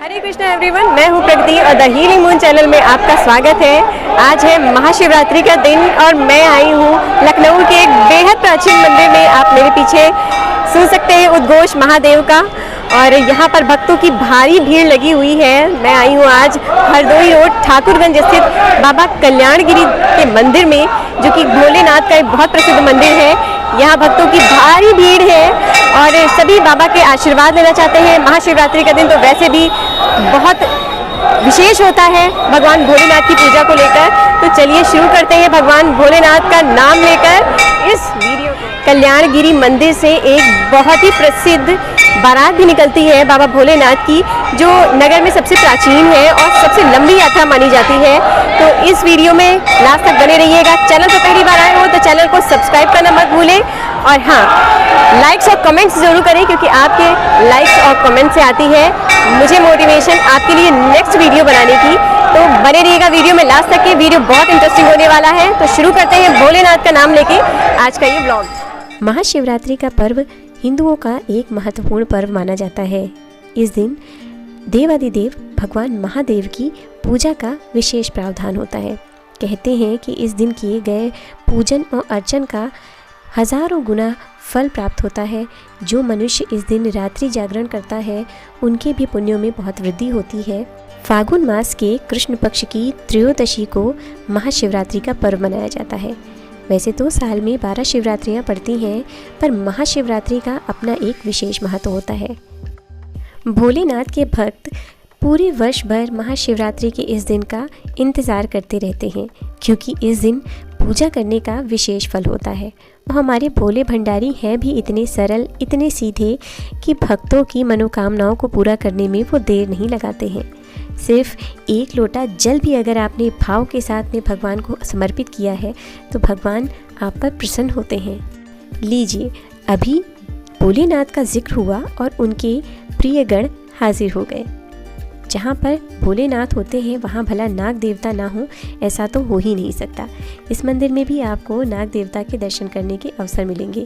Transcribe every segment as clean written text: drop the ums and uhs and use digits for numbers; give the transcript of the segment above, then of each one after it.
हरे Krishna everyone, मैं हूं प्रगति और द हीलिंग मून चैनल में आपका स्वागत है। आज है महाशिवरात्रि का दिन और मैं आई हूं लखनऊ के एक बेहद प्राचीन मंदिर में। आप मेरे पीछे सुन सकते हैं उद्घोष महादेव का और यहाँ पर भक्तों की भारी भीड़ लगी हुई है। मैं आई हूँ आज हरदोई रोड ठाकुरगंज स्थित बाबा कल्याणगिरी के मंदिर में, जो कि भोलेनाथ का एक बहुत प्रसिद्ध मंदिर है। यहाँ भक्तों की भारी भीड़ है और सभी बाबा के आशीर्वाद लेना चाहते हैं। महाशिवरात्रि का दिन तो वैसे भी बहुत विशेष होता है भगवान भोलेनाथ की पूजा को लेकर। तो चलिए शुरू करते हैं भगवान भोलेनाथ का नाम लेकर इस वीडियो को। कल्याणगिरी मंदिर से एक बहुत ही प्रसिद्ध बारात भी निकलती है बाबा भोलेनाथ की, जो नगर में सबसे प्राचीन है और सबसे लंबी यात्रा मानी जाती है। तो इस वीडियो में लास्ट तक बने रहिएगा। चैनल पर पहली बार आए हो तो चैनल को सब्सक्राइब करना मत भूलें और हाँ, लाइक्स और कमेंट्स जरूर करें, क्योंकि आपके लाइक्स और कमेंट से आती है मुझे मोटिवेशन आपके लिए नेक्स्ट वीडियो बनाने की। तो बने रहिएगा वीडियो में लास्ट तक के। वीडियो बहुत इंटरेस्टिंग होने वाला है। तो शुरू करते हैं भोलेनाथ का नाम लेके आज का ये ब्लॉग। महाशिवरात्रि का पर्व हिंदुओं का एक महत्वपूर्ण पर्व माना जाता है। इस दिन देवादिदेव भगवान महादेव की पूजा का विशेष प्रावधान होता है। कहते हैं कि इस दिन किए गए पूजन और अर्चन का हजारों गुना फल प्राप्त होता है। जो मनुष्य इस दिन रात्रि जागरण करता है उनके भी पुण्यों में बहुत वृद्धि होती है। फागुन मास के कृष्ण पक्ष की त्रयोदशी को महाशिवरात्रि का पर्व मनाया जाता है। वैसे तो साल में 12 शिवरात्रियाँ पड़ती हैं, पर महाशिवरात्रि का अपना एक विशेष महत्व होता है। भोलेनाथ के भक्त पूरे वर्ष भर महाशिवरात्रि के इस दिन का इंतज़ार करते रहते हैं, क्योंकि इस दिन पूजा करने का विशेष फल होता है। और हमारे भोले भंडारी हैं भी इतने सरल, इतने सीधे कि भक्तों की मनोकामनाओं को पूरा करने में वो देर नहीं लगाते हैं। सिर्फ एक लोटा जल भी अगर आपने भाव के साथ में भगवान को समर्पित किया है तो भगवान आप पर प्रसन्न होते हैं। लीजिए, अभी भोलेनाथ का जिक्र हुआ और उनके प्रिय गण हाजिर हो गए। जहाँ पर भोलेनाथ होते हैं वहाँ भला नाग देवता ना हो, ऐसा तो हो ही नहीं सकता। इस मंदिर में भी आपको नाग देवता के दर्शन करने के अवसर मिलेंगे।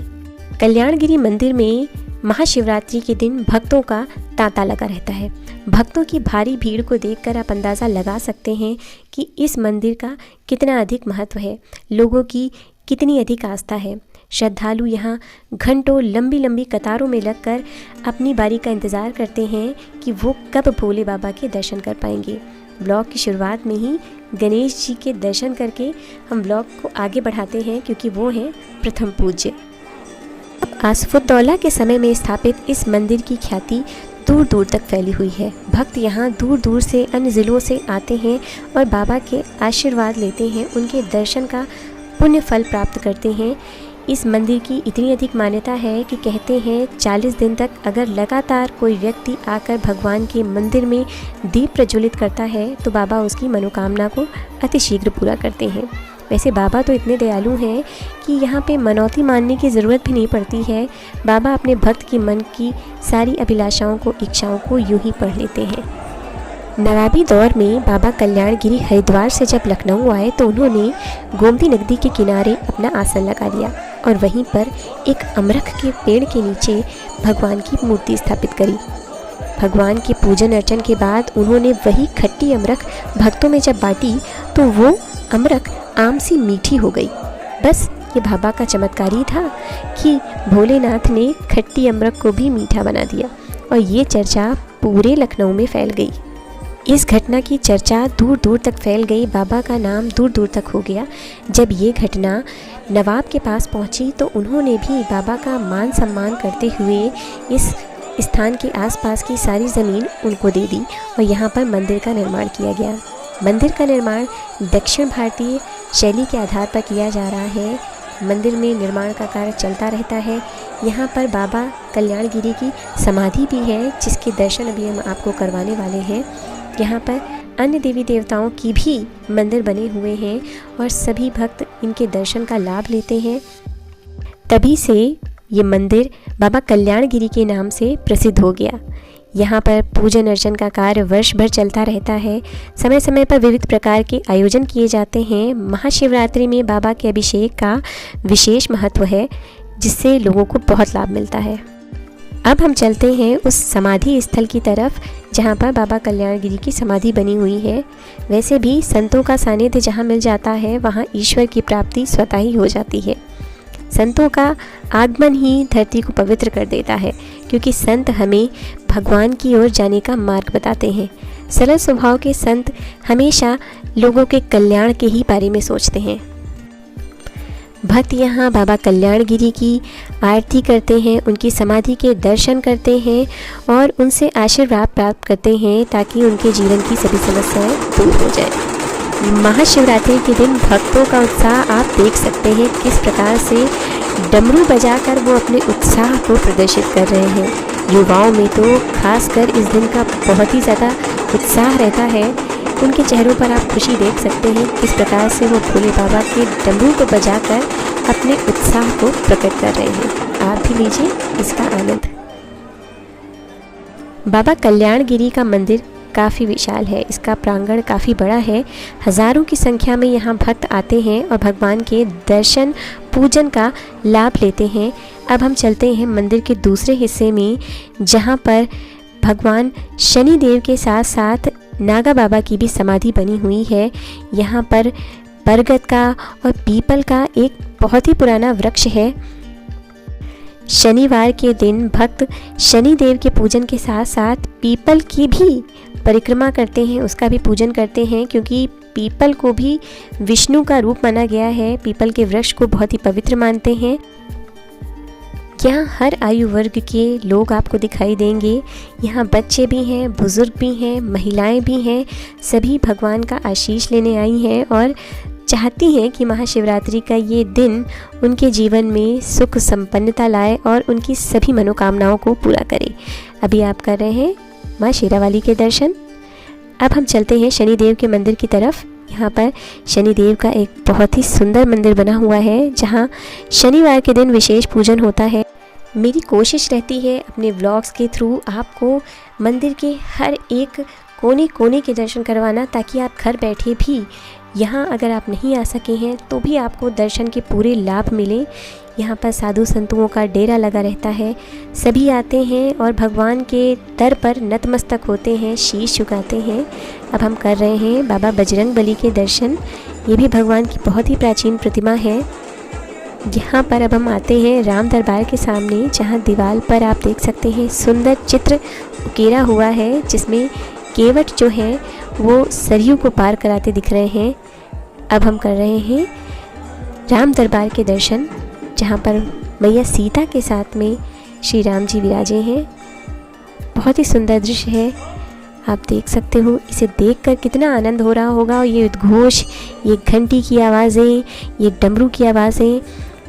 कल्याणगिरी मंदिर में महाशिवरात्रि के दिन भक्तों का तांता लगा रहता है। भक्तों की भारी भीड़ को देखकर आप अंदाज़ा लगा सकते हैं कि इस मंदिर का कितना अधिक महत्व है, लोगों की कितनी अधिक आस्था है। श्रद्धालु यहाँ घंटों लंबी लंबी कतारों में लगकर अपनी बारी का इंतज़ार करते हैं कि वो कब भोले बाबा के दर्शन कर पाएंगे। ब्लॉग की शुरुआत में ही गणेश जी के दर्शन करके हम ब्लॉग को आगे बढ़ाते हैं, क्योंकि वो हैं प्रथम पूज्य। आसफुद्दौला के समय में स्थापित इस मंदिर की ख्याति दूर दूर तक फैली हुई है। भक्त यहाँ दूर दूर से अन्य ज़िलों से आते हैं और बाबा के आशीर्वाद लेते हैं, उनके दर्शन का पुण्य फल प्राप्त करते हैं। इस मंदिर की इतनी अधिक मान्यता है कि कहते हैं 40 दिन तक अगर लगातार कोई व्यक्ति आकर भगवान के मंदिर में दीप प्रज्वलित करता है तो बाबा उसकी मनोकामना को अतिशीघ्र पूरा करते हैं। वैसे बाबा तो इतने दयालु हैं कि यहाँ पे मनौती मानने की ज़रूरत भी नहीं पड़ती है। बाबा अपने भक्त की मन की सारी अभिलाषाओं को, इच्छाओं को यूं ही पढ़ लेते हैं। नवाबी दौर में बाबा कल्याणगिरी हरिद्वार से जब लखनऊ आए तो उन्होंने गोमती नदी के किनारे अपना आसन लगा लिया और वहीं पर एक अमरख के पेड़ के नीचे भगवान की मूर्ति स्थापित करी। भगवान के पूजन अर्चन के बाद उन्होंने वही खट्टी अमरख भक्तों में जब बांटी तो वो अमरख आम सी मीठी हो गई। बस ये बाबा का चमत्कार ही था कि भोलेनाथ ने खट्टी अमरख को भी मीठा बना दिया और ये चर्चा पूरे लखनऊ में फैल गई। इस घटना की चर्चा दूर दूर तक फैल गई, बाबा का नाम दूर दूर तक हो गया। जब ये घटना नवाब के पास पहुंची तो उन्होंने भी बाबा का मान सम्मान करते हुए इस स्थान के आसपास की सारी ज़मीन उनको दे दी और यहाँ पर मंदिर का निर्माण किया गया। मंदिर का निर्माण दक्षिण भारतीय शैली के आधार पर किया जा रहा है। मंदिर में निर्माण का कार्य चलता रहता है। यहाँ पर बाबा कल्याणगिरी की समाधि भी है, जिसके दर्शन अभी हम आपको करवाने वाले हैं। यहाँ पर अन्य देवी देवताओं की भी मंदिर बने हुए हैं और सभी भक्त इनके दर्शन का लाभ लेते हैं। तभी से ये मंदिर बाबा कल्याणगिरी के नाम से प्रसिद्ध हो गया। यहाँ पर पूजन अर्चन का कार्य वर्ष भर चलता रहता है। समय समय पर विविध प्रकार के आयोजन किए जाते हैं। महाशिवरात्रि में बाबा के अभिषेक का विशेष महत्व है, जिससे लोगों को बहुत लाभ मिलता है। अब हम चलते हैं उस समाधि स्थल की तरफ जहाँ पर बाबा कल्याण गिरी की समाधि बनी हुई है। वैसे भी संतों का सानिध्य जहाँ मिल जाता है वहाँ ईश्वर की प्राप्ति स्वतः ही हो जाती है। संतों का आगमन ही धरती को पवित्र कर देता है, क्योंकि संत हमें भगवान की ओर जाने का मार्ग बताते हैं। सरल स्वभाव के संत हमेशा लोगों के कल्याण के ही बारे में सोचते हैं। भक्त यहाँ बाबा कल्याण गिरी की आरती करते हैं, उनकी समाधि के दर्शन करते हैं और उनसे आशीर्वाद प्राप्त करते हैं ताकि उनके जीवन की सभी समस्याएं दूर हो जाए। महाशिवरात्रि के दिन भक्तों का उत्साह आप देख सकते हैं, किस प्रकार से डमरू बजाकर वो अपने उत्साह को प्रदर्शित कर रहे हैं। युवाओं में तो खासकर इस दिन का बहुत ही ज़्यादा उत्साह रहता है। उनके चेहरों पर आप खुशी देख सकते हैं, किस प्रकार से वो भोले बाबा के डमरू को बजाकर अपने उत्साह को प्रकट कर रहे हैं। आप भी लीजिए इसका आनंद। बाबा कल्याण गिरी का मंदिर काफ़ी विशाल है, इसका प्रांगण काफ़ी बड़ा है। हज़ारों की संख्या में यहाँ भक्त आते हैं और भगवान के दर्शन पूजन का लाभ लेते हैं। अब हम चलते हैं मंदिर के दूसरे हिस्से में, जहाँ पर भगवान शनिदेव के साथ साथ नागा बाबा की भी समाधि बनी हुई है। यहाँ पर बरगद का और पीपल का एक बहुत ही पुराना वृक्ष है। शनिवार के दिन भक्त शनिदेव के पूजन के साथ साथ पीपल की भी परिक्रमा करते हैं, उसका भी पूजन करते हैं, क्योंकि पीपल को भी विष्णु का रूप माना गया है। पीपल के वृक्ष को बहुत ही पवित्र मानते हैं। यहाँ हर आयु वर्ग के लोग आपको दिखाई देंगे। यहाँ बच्चे भी हैं, बुज़ुर्ग भी हैं, महिलाएं भी हैं। सभी भगवान का आशीष लेने आई हैं और चाहती हैं कि महाशिवरात्रि का ये दिन उनके जीवन में सुख संपन्नता लाए और उनकी सभी मनोकामनाओं को पूरा करे। अभी आप कर रहे हैं माँ शेरावाली के दर्शन। अब हम चलते हैं शनिदेव के मंदिर की तरफ। यहाँ पर शनिदेव का एक बहुत ही सुंदर मंदिर बना हुआ है, जहाँ शनिवार के दिन विशेष पूजन होता है। मेरी कोशिश रहती है अपने व्लॉग्स के थ्रू आपको मंदिर के हर एक कोने कोने के दर्शन करवाना, ताकि आप घर बैठे भी यहाँ अगर आप नहीं आ सके हैं तो भी आपको दर्शन के पूरे लाभ मिले। यहाँ पर साधु संतों का डेरा लगा रहता है, सभी आते हैं और भगवान के दर पर नतमस्तक होते हैं, शीश झुकाते हैं। अब हम कर रहे हैं बाबा बजरंग बली के दर्शन। ये भी भगवान की बहुत ही प्राचीन प्रतिमा है। यहाँ पर अब हम आते हैं राम दरबार के सामने, जहाँ दीवार पर आप देख सकते हैं सुंदर चित्र उकेरा हुआ है, जिसमें केवट जो है वो सरयू को पार कराते दिख रहे हैं। अब हम कर रहे हैं राम दरबार के दर्शन, जहाँ पर मैया सीता के साथ में श्री राम जी विराजे हैं। बहुत ही सुंदर दृश्य है, आप देख सकते हो। इसे देखकर कितना आनंद हो रहा होगा। और ये उद्घोष, ये घंटी की आवाज़ें, ये डमरू की आवाज़ें,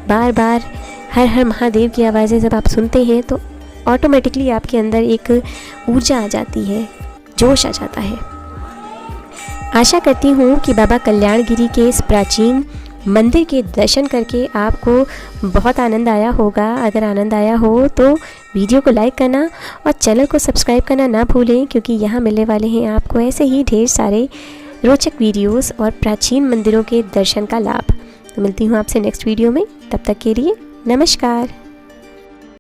बार बार हर हर महादेव की आवाज़ें जब आप सुनते हैं तो ऑटोमेटिकली आपके अंदर एक ऊर्जा आ जाती है, जोश आ जाता है। आशा करती हूँ कि बाबा कल्याण गिरी के इस प्राचीन मंदिर के दर्शन करके आपको बहुत आनंद आया होगा। अगर आनंद आया हो तो वीडियो को लाइक करना और चैनल को सब्सक्राइब करना ना भूलें, क्योंकि यहाँ मिलने वाले हैं आपको ऐसे ही ढेर सारे रोचक वीडियोस और प्राचीन मंदिरों के दर्शन का लाभ। तो मिलती हूँ आपसे नेक्स्ट वीडियो में, तब तक के लिए नमस्कार।